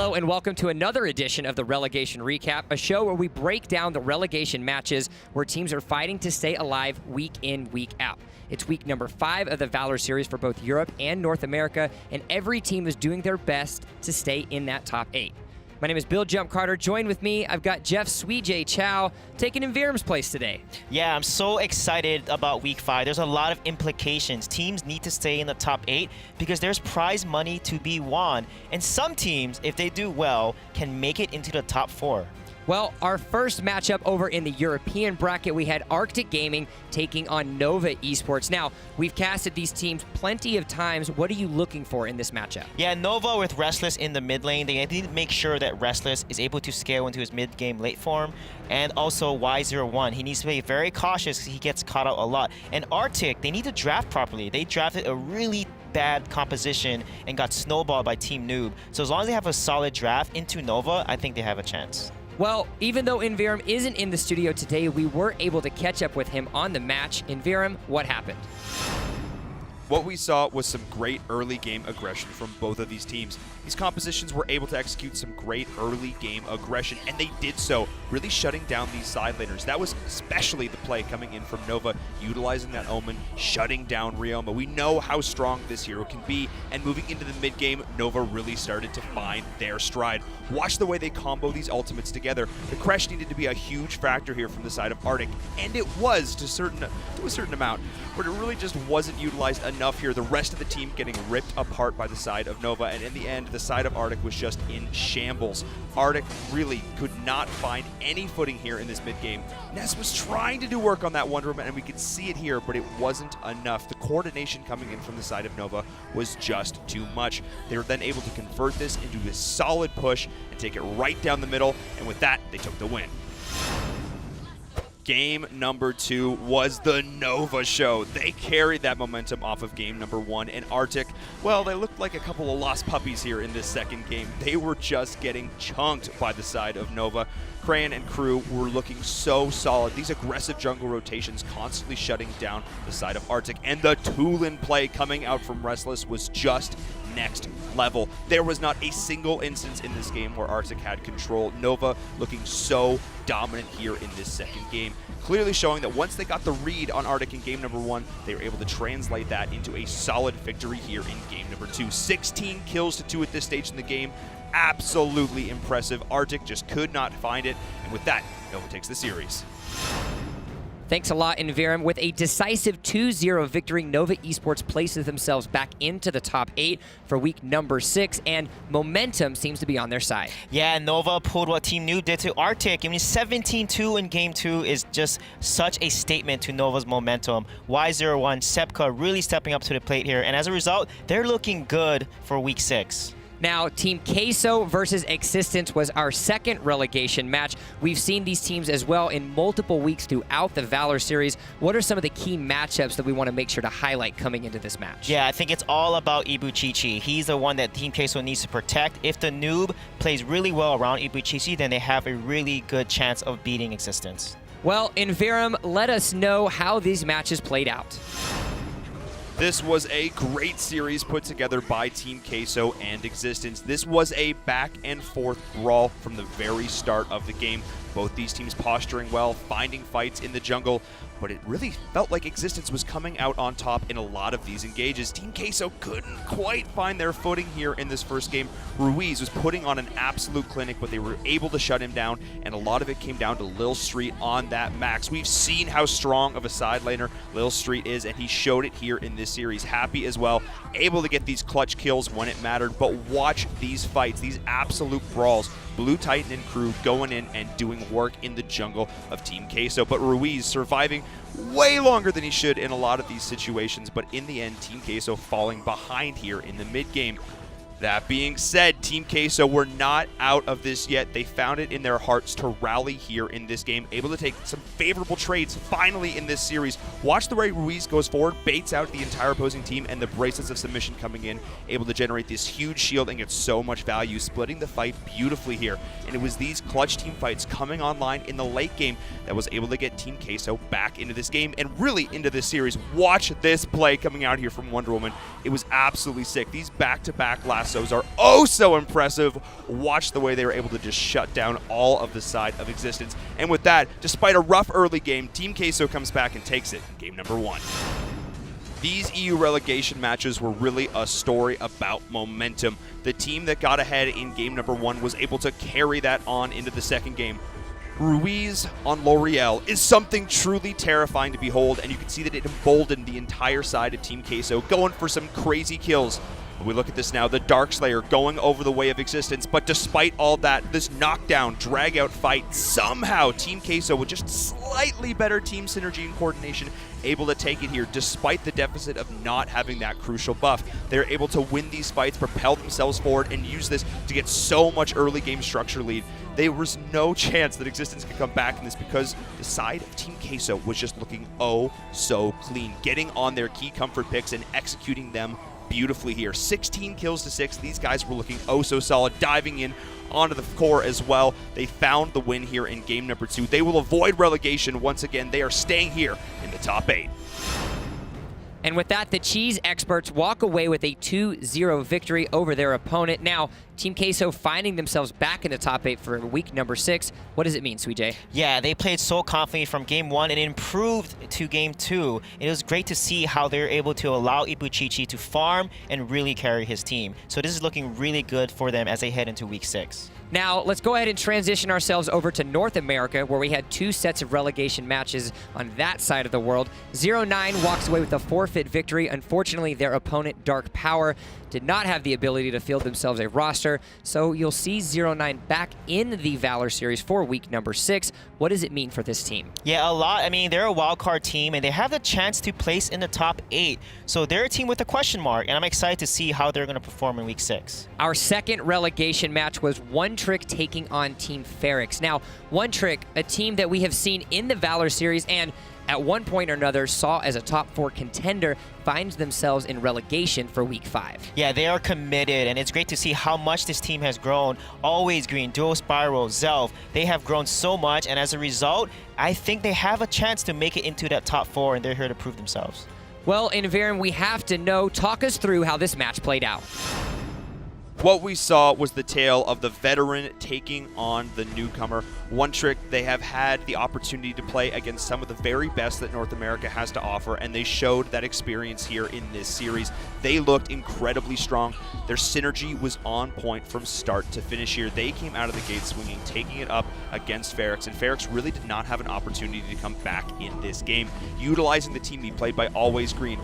Hello and welcome to another edition of the Relegation Recap, a show where we break down the relegation matches where teams are fighting to stay alive week in, week out. It's week number 5 of the Valor series for both Europe and North America, and every team is doing their best to stay in that top 8. My name is Bill Jump Carter. Join with me, I've got Jeff Sweet J Chow taking in Virum's place today. Yeah, I'm so excited about week 5. There's a lot of implications. Teams need to stay in the top 8 because there's prize money to be won. And some teams, if they do well, can make it into the top 4. Well, our first matchup over in the European bracket, we had Arctic Gaming taking on Nova Esports. Now, we've casted these teams plenty of times. What are you looking for in this matchup? Yeah, Nova with Restless in the mid lane. They need to make sure that Restless is able to scale into his mid-game late form. And also Y01. He needs to be very cautious because he gets caught out a lot. And Arctic, they need to draft properly. They drafted a really bad composition and got snowballed by Team Noob. So as long as they have a solid draft into Nova, I think they have a chance. Well, even though Invirum isn't in the studio today, we were able to catch up with him on the match. Invirum, what happened? What we saw was some great early game aggression from both of these teams. These compositions were able to execute some great early game aggression, and they did so, really shutting down these side laners. That was especially the play coming in from Nova, utilizing that Omen, shutting down Ryoma. We know how strong this hero can be, and moving into the mid game, Nova really started to find their stride. Watch the way they combo these ultimates together. The Crash needed to be a huge factor here from the side of Arctic, and it was to a certain amount, but it really just wasn't utilized enough here. The rest of the team getting ripped apart by the side of Nova, and in the end, the side of Arctic was just in shambles. Arctic really could not find any footing here in this mid-game. Ness was trying to do work on that Wonder Woman, and we could see it here, but it wasn't enough. The coordination coming in from the side of Nova was just too much. They were then able to convert this into a solid push and take it right down the middle, and with that, they took the win. Game number 2 was the Nova show. They carried that momentum off of game number 1, and Arctic, well, they looked like a couple of lost puppies here in this second game. They were just getting chunked by the side of Nova. Crayon and crew were looking so solid. These aggressive jungle rotations constantly shutting down the side of Arctic, and the Tulin play coming out from Restless was just next level. There was not a single instance in this game where Arctic had control. Nova looking so dominant here in this second game, clearly showing that once they got the read on Arctic in game number 1, they were able to translate that into a solid victory here in game number 2. 16 kills to 2 at this stage in the game. Absolutely impressive. Arctic just could not find it, and with that, Nova takes the series. Thanks a lot, Invirum. With a decisive 2-0 victory, Nova Esports places themselves back into the top 8 for week number 6, and momentum seems to be on their side. Yeah, Nova pulled what Team Noob did to Arctic. I mean, 17-2 in Game 2 is just such a statement to Nova's momentum. Y01, Sepka really stepping up to the plate here, and as a result, they're looking good for week 6. Now, Team Queso versus Existence was our second relegation match. We've seen these teams as well in multiple weeks throughout the Valor series. What are some of the key matchups that we want to make sure to highlight coming into this match? Yeah, I think it's all about Ibuchichi. He's the one that Team Queso needs to protect. If the Noob plays really well around Ibuchichi, then they have a really good chance of beating Existence. Well, Invirum, let us know how these matches played out. This was a great series put together by Team Queso and Existence. This was a back and forth brawl from the very start of the game. Both these teams posturing well, finding fights in the jungle, but it really felt like Existence was coming out on top in a lot of these engages. Team Queso couldn't quite find their footing here in this first game. Ruiz was putting on an absolute clinic, but they were able to shut him down, and a lot of it came down to Lil Street on that max. We've seen how strong of a side laner Lil Street is, and he showed it here in this series. Happy as well, able to get these clutch kills when it mattered, but watch these fights, these absolute brawls. Blue Titan and crew going in and doing work in the jungle of Team Queso, but Ruiz surviving way longer than he should in a lot of these situations, but in the end, Team Queso falling behind here in the mid game. That being said, Team Queso were not out of this yet. They found it in their hearts to rally here in this game, able to take some favorable trades finally in this series. Watch the way Ruiz goes forward, baits out the entire opposing team, and the bracelets of submission coming in, able to generate this huge shield and get so much value, splitting the fight beautifully here. And it was these clutch team fights coming online in the late game that was able to get Team Queso back into this game and really into this series. Watch this play coming out here from Wonder Woman. It was absolutely sick. These back-to-back last lassos are oh so impressive. Watch the way they were able to just shut down all of the side of Existence. And with that, despite a rough early game, Team Queso comes back and takes it in game number 1. These EU relegation matches were really a story about momentum. The team that got ahead in game number 1 was able to carry that on into the second game. Ruiz on L'Oreal is something truly terrifying to behold, and you can see that it emboldened the entire side of Team Queso, going for some crazy kills. We look at this now, the Darkslayer going over the way of Existence, but despite all that, this knockdown, drag-out fight, somehow Team Queso, with just slightly better team synergy and coordination, able to take it here despite the deficit of not having that crucial buff. They're able to win these fights, propel themselves forward, and use this to get so much early game structure lead. There was no chance that Existence could come back in this because the side of Team Queso was just looking oh so clean, getting on their key comfort picks and executing them beautifully here. 16 kills to 6. These guys were looking oh so solid, diving in onto the core as well. They found the win here in game number 2. They will avoid relegation once again. They are staying here in the top 8. And with that, the Cheese experts walk away with a 2-0 victory over their opponent. Now, Team Queso finding themselves back in the top 8 for week number 6. What does it mean, Sweet J? Yeah, they played so confidently from game 1 and improved to game 2. It was great to see how they're able to allow Ibuchichi to farm and really carry his team. So this is looking really good for them as they head into week 6. Now, let's go ahead and transition ourselves over to North America, where we had 2 sets of relegation matches on that side of the world. 0-9 walks away with a forfeit victory. Unfortunately, their opponent, Dark Power, did not have the ability to field themselves a roster, so you'll see 0-9 back in the Valor series for week number 6. What does it mean for this team? Yeah, a lot. I mean, they're a wildcard team, and they have the chance to place in the top 8. So they're a team with a question mark, and I'm excited to see how they're going to perform in week 6. Our second relegation match was One Trick taking on Team Ferrix. Now, One Trick, a team that we have seen in the Valor series and at one point or another saw as a top 4 contender, finds themselves in relegation for week 5. Yeah, they are committed, and it's great to see how much this team has grown. Always Green, Dual Spiral, Zelf, they have grown so much, and as a result, I think they have a chance to make it into that top 4, and they're here to prove themselves. Well, in Varen, we have to know, talk us through how this match played out. What we saw was the tale of the veteran taking on the newcomer. One Trick, they have had the opportunity to play against some of the very best that North America has to offer, and they showed that experience here in this series. They looked incredibly strong. Their synergy was on point from start to finish here. They came out of the gate swinging, taking it up against Ferrix, and Ferrix really did not have an opportunity to come back in this game. Utilizing the team he played by Always Green,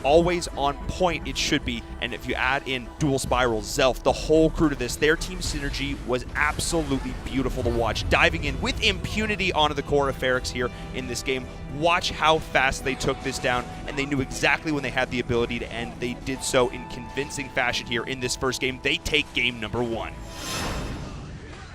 always on point it should be, and if you add in Dual Spiral, Zelf, the whole crew to this, their team synergy was absolutely beautiful to watch. Diving in with impunity onto the core of Ferrix here in this game. Watch how fast they took this down, and they knew exactly when they had the ability to end. They did so in convincing fashion here in this first game. They take game number 1.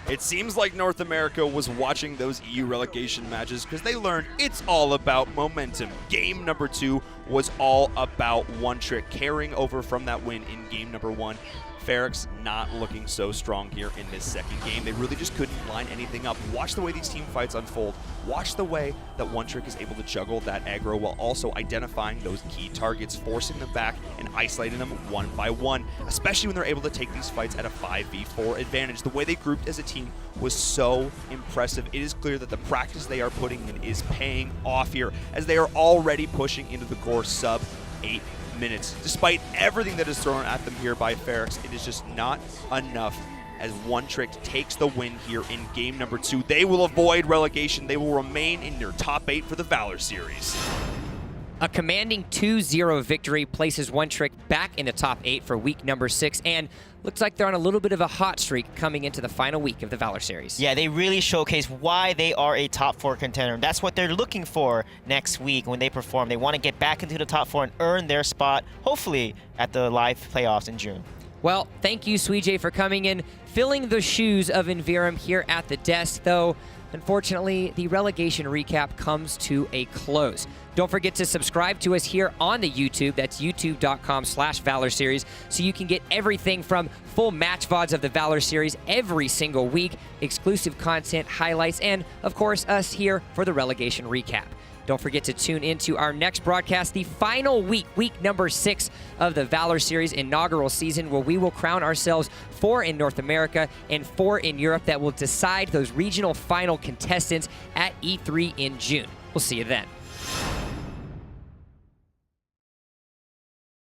It seems like North America was watching those EU relegation matches because they learned it's all about momentum. Game number 2 was all about One Trick carrying over from that win in game number 1. Ferrix not looking so strong here in this second game. They really just couldn't line anything up. Watch the way these team fights unfold. Watch the way that One Trick is able to juggle that aggro while also identifying those key targets, forcing them back and isolating them one by one, especially when they're able to take these fights at a 5v4 advantage. The way they grouped as a team was so impressive. It is clear that the practice they are putting in is paying off here, as they are already pushing into the core sub 8 minutes. Despite everything that is thrown at them here by Ferrix, it is just not enough as One Trick takes the win here in game number 2. They will avoid relegation. They will remain in their top 8 for the Valor series. A commanding 2-0 victory places One Trick back in the top 8 for week number 6, and looks like they're on a little bit of a hot streak coming into the final week of the Valor series. Yeah, they really showcase why they are a top 4 contender. That's what they're looking for next week when they perform. They want to get back into the top 4 and earn their spot, hopefully, at the live playoffs in June. Well, thank you, Sweet J, for coming in, filling the shoes of Inverum here at the desk, though unfortunately, the relegation recap comes to a close. Don't forget to subscribe to us here on the YouTube. That's youtube.com/Valor Series, so you can get everything from full match VODs of the Valor Series every single week, exclusive content, highlights, and, of course, us here for the relegation recap. Don't forget to tune into our next broadcast, the final week number 6 of the Valor Series inaugural season, where we will crown ourselves 4 in North America and 4 in Europe that will decide those regional final contestants at E3 in June. We'll see you then.